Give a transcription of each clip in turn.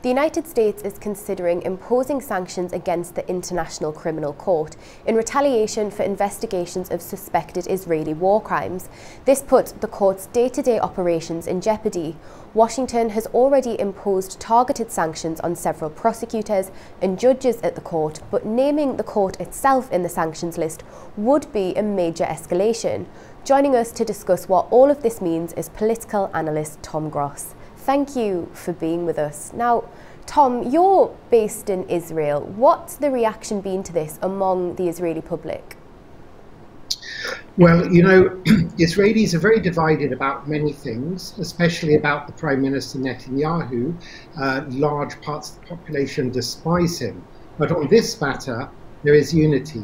the United States is considering imposing sanctions against the International Criminal Court in retaliation for investigations of suspected Israeli war crimes. This put the court's day-to-day operations in jeopardy. Washington has already imposed targeted sanctions on several prosecutors and judges at the court, but naming the court itself in the sanctions list would be a major escalation. Joining us to discuss what all of this means is political analyst Tom Gross. Thank you for being with us. Now, Tom, you're based in Israel. What's the reaction been to this among the Israeli public? Well, you know, Israelis are very divided about many things, especially about the Prime Minister Netanyahu. Large parts of the population despise him. But on this matter, there is unity.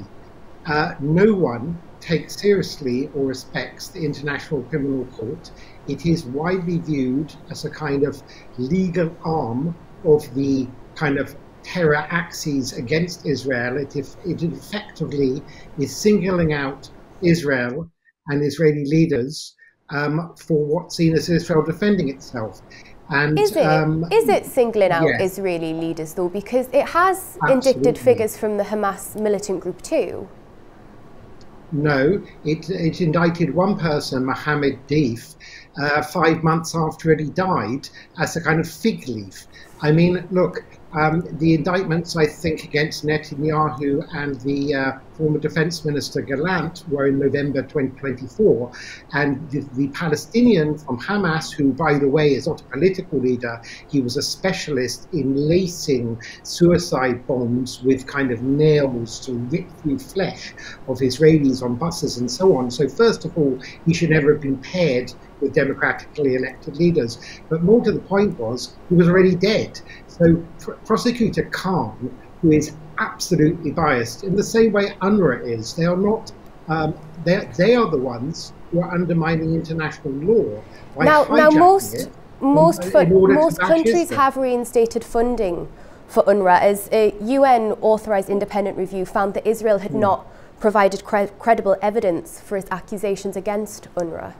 No one takes seriously or respects the International Criminal Court. It is widely viewed as a kind of legal arm of the kind of terror axes against Israel. It effectively is singling out Israel and Israeli leaders for what's seen as Israel defending itself. And is it singling out yes. Israeli leaders, though? Because it has Absolutely. indicted figures from the Hamas militant group too. No, it indicted one person, Mohammed Deif, 5 months after he died, as a kind of fig leaf. I mean, look, the indictments, I think, against Netanyahu and the former Defense Minister Gallant were in November 2024. And the Palestinian from Hamas, who, by the way, is not a political leader, he was a specialist in lacing suicide bombs with kind of nails to rip through flesh of Israelis on buses and so on. So first of all, he should never have been paired with democratically elected leaders. But more to the point was, he was already dead. So Prosecutor Khan, who is absolutely biased, in the same way UNRWA is, they are not, they are the ones who are undermining international law. Now most countries have reinstated funding for UNRWA, as a UN-authorised independent review found that Israel had not provided credible evidence for its accusations against UNRWA.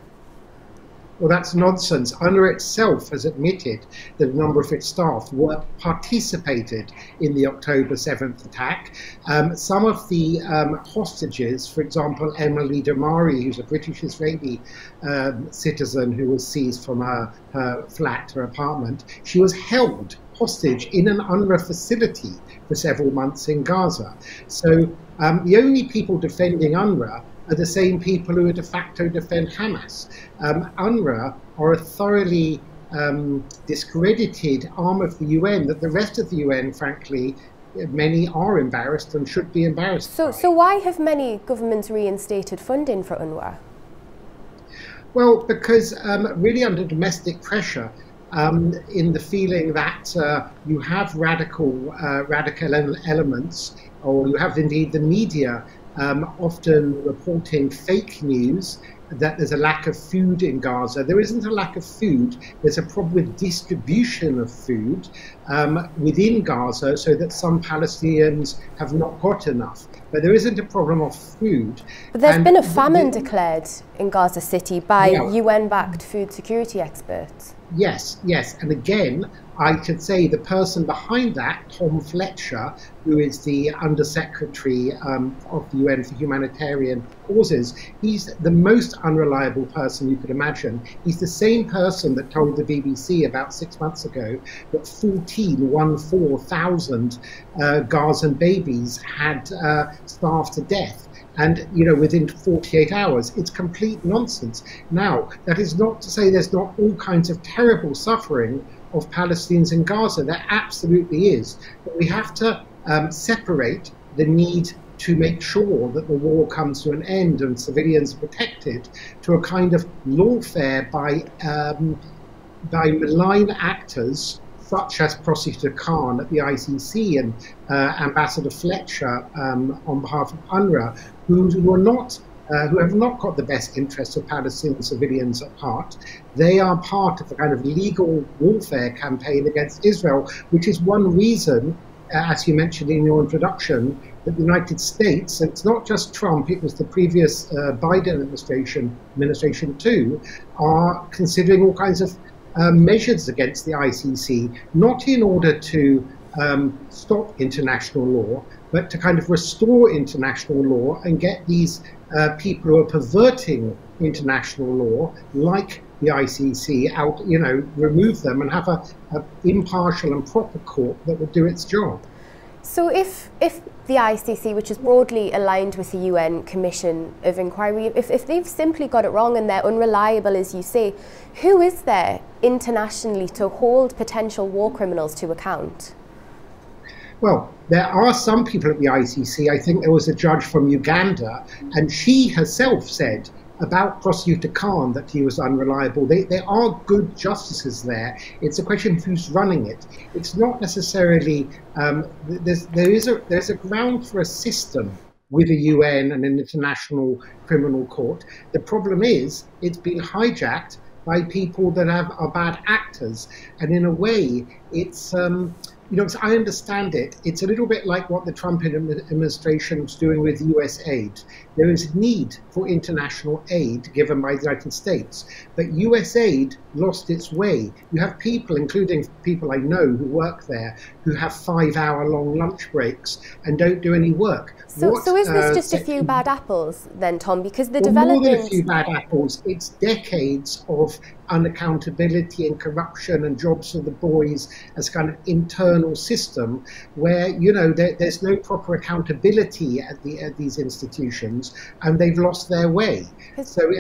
Well, that's nonsense. UNRWA itself has admitted that a number of its staff participated in the October 7th attack. Some of the hostages, for example, Emily Damari, who's a British-Israeli citizen who was seized from her flat, her apartment, she was held hostage in an UNRWA facility for several months in Gaza. So the only people defending UNRWA are the same people who de facto defend Hamas. UNRWA are a thoroughly discredited arm of the UN that the rest of the UN, frankly, many are embarrassed and should be embarrassed by. So why have many governments reinstated funding for UNRWA? Well, because really under domestic pressure, in the feeling that you have radical elements, or you have indeed the media often reporting fake news that there's a lack of food in Gaza. There isn't a lack of food. There's a problem with distribution of food within Gaza, so that some Palestinians have not got enough. But there isn't a problem of food. But there's been a famine declared in Gaza City by UN-backed food security experts. Yes, yes. And again, I should say the person behind that, Tom Fletcher, who is the Undersecretary of the UN for Humanitarian Causes, he's the most unreliable person you could imagine. He's the same person that told the BBC about 6 months ago that 14,000 Gazan babies had starved to death. And, you know, within 48 hours, it's complete nonsense. Now, that is not to say there's not all kinds of terrible suffering of Palestinians in Gaza. There absolutely is. But we have to separate the need to make sure that the war comes to an end and civilians are protected to a kind of lawfare by malign actors such as Prosecutor Khan at the ICC and Ambassador Fletcher on behalf of UNRWA, who have not got the best interests of Palestinian civilians at heart. They are part of a kind of legal warfare campaign against Israel, which is one reason, as you mentioned in your introduction, that the United States, and it's not just Trump, it was the previous Biden administration too, are considering all kinds of measures against the ICC, not in order to stop international law, but to kind of restore international law and get these people who are perverting international law, like the ICC, out, remove them and have a impartial and proper court that would do its job. So if the ICC, which is broadly aligned with the UN Commission of Inquiry, if they've simply got it wrong and they're unreliable, as you say, who is there internationally to hold potential war criminals to account? Well, there are some people at the ICC. I think there was a judge from Uganda, and she herself said about Prosecutor Khan that he was unreliable. There are good justices there. It's a question of who's running it. It's not necessarily, there's a ground for a system with a UN and an international criminal court. The problem is it's been hijacked by people that are bad actors. And in a way, it's, I understand it. It's a little bit like what the Trump administration was doing with US aid. There is a need for international aid given by the United States, but US aid lost its way. You have people, including people I know who work there, who have 5-hour-long lunch breaks and don't do any work. So is this just a few bad apples then, Tom? Because the development... More than a few bad apples. It's decades of unaccountability and corruption and jobs for the boys as kind of internal system where, there's no proper accountability at these institutions, and they've lost their way. So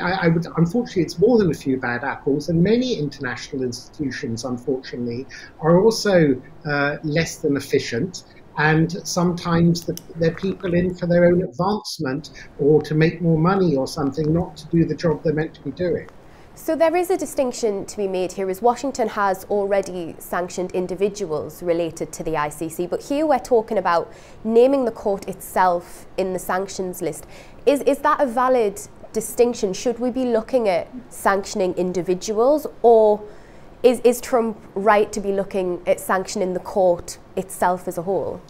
unfortunately, it's more than a few bad apples, and many international institutions, unfortunately, are also less than efficient. And sometimes they're people in for their own advancement or to make more money or something, not to do the job they're meant to be doing. So there is a distinction to be made here, as Washington has already sanctioned individuals related to the ICC, but here we're talking about naming the court itself in the sanctions list. Is that a valid distinction? Should we be looking at sanctioning individuals, or is Trump right to be looking at sanctioning the court itself as a whole?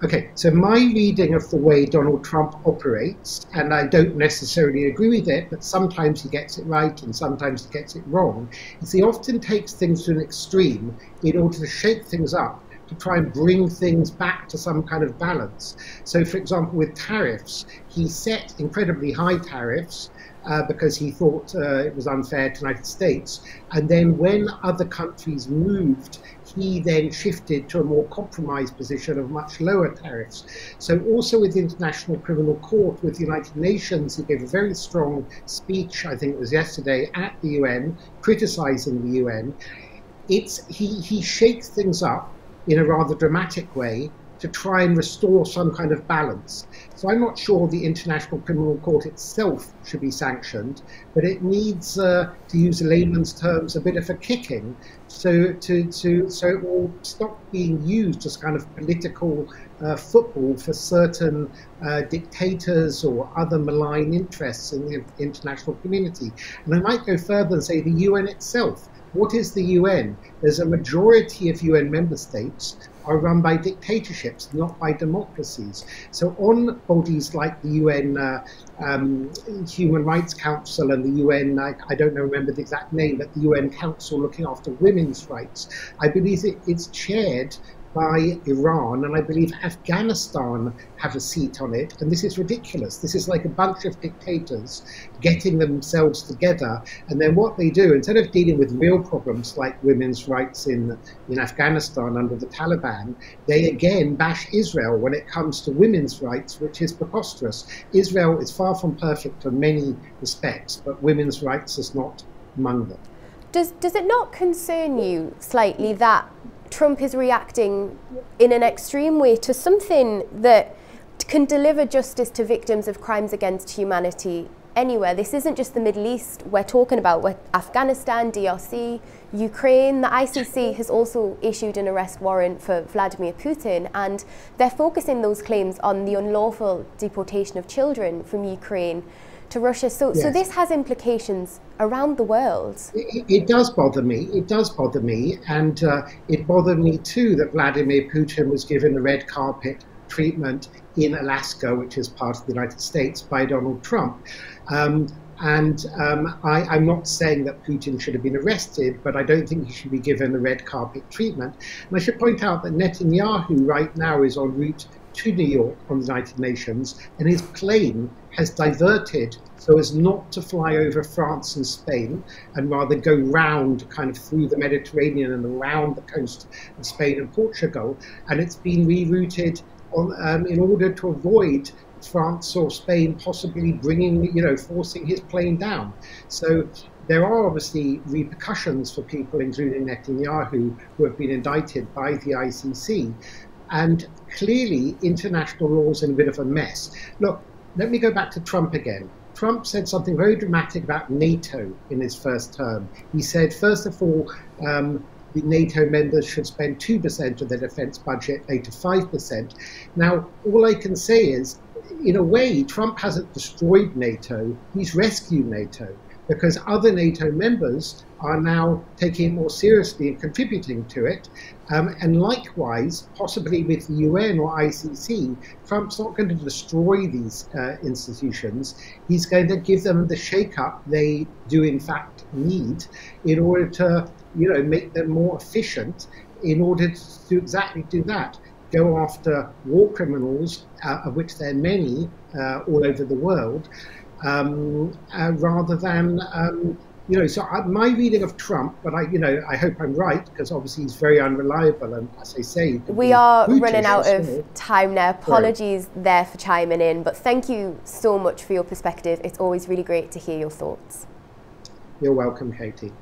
Okay, so my reading of the way Donald Trump operates, and I don't necessarily agree with it, but sometimes he gets it right and sometimes he gets it wrong, is he often takes things to an extreme in order to shake things up, to try and bring things back to some kind of balance. So, for example, with tariffs, he set incredibly high tariffs because he thought it was unfair to the United States. And then when other countries moved, he then shifted to a more compromised position of much lower tariffs. So also with the International Criminal Court, with the United Nations, he gave a very strong speech, I think it was yesterday, at the UN, criticizing the UN. He shakes things up in a rather dramatic way to try and restore some kind of balance. So I'm not sure the International Criminal Court itself should be sanctioned, but it needs, to use layman's terms, a bit of a kicking, so it will stop being used as kind of political football for certain dictators or other malign interests in the international community. And I might go further and say the UN itself. What is the UN? There's a majority of UN member states are run by dictatorships, not by democracies. So on bodies like the UN Human Rights Council and the UN, I don't remember the exact name, but the UN Council looking after women's rights, I believe it's chaired by Iran, and I believe Afghanistan have a seat on it, and this is ridiculous. This is like a bunch of dictators getting themselves together, and then what they do, instead of dealing with real problems like women's rights in Afghanistan under the Taliban, they again bash Israel when it comes to women's rights, which is preposterous. Israel is far from perfect in many respects, but women's rights is not among them. Does it not concern you slightly that Trump is reacting in an extreme way to something that can deliver justice to victims of crimes against humanity anywhere? This isn't just the Middle East we're talking about. We're Afghanistan, DRC, Ukraine. The ICC has also issued an arrest warrant for Vladimir Putin, and they're focusing those claims on the unlawful deportation of children from Ukraine to Russia. So this has implications around the world. It does bother me. It does bother me. And it bothered me too that Vladimir Putin was given a red carpet treatment in Alaska, which is part of the United States, by Donald Trump. And I'm not saying that Putin should have been arrested, but I don't think he should be given the red carpet treatment. And I should point out that Netanyahu right now is en route to New York from the United Nations, and his plane has diverted so as not to fly over France and Spain, and rather go round kind of through the Mediterranean and around the coast of Spain and Portugal. And it's been rerouted in order to avoid France or Spain possibly forcing his plane down. So there are obviously repercussions for people, including Netanyahu, who have been indicted by the ICC. And clearly, international law is in a bit of a mess. Look, let me go back to Trump again. Trump said something very dramatic about NATO in his first term. He said, first of all, the NATO members should spend 2% of their defense budget, later 5%. Now, all I can say is, in a way, Trump hasn't destroyed NATO, he's rescued NATO, because other NATO members are now taking it more seriously and contributing to it. And likewise, possibly with the UN or ICC, Trump's not going to destroy these institutions. He's going to give them the shake-up they do in fact need in order to, make them more efficient, in order to exactly do that. Go after war criminals, of which there are many all over the world, rather than, so my reading of Trump, but I hope I'm right, because obviously he's very unreliable, and as I say, we are running out of time now. Apologies there for chiming in, but thank you so much for your perspective. It's always really great to hear your thoughts. You're welcome, Katie.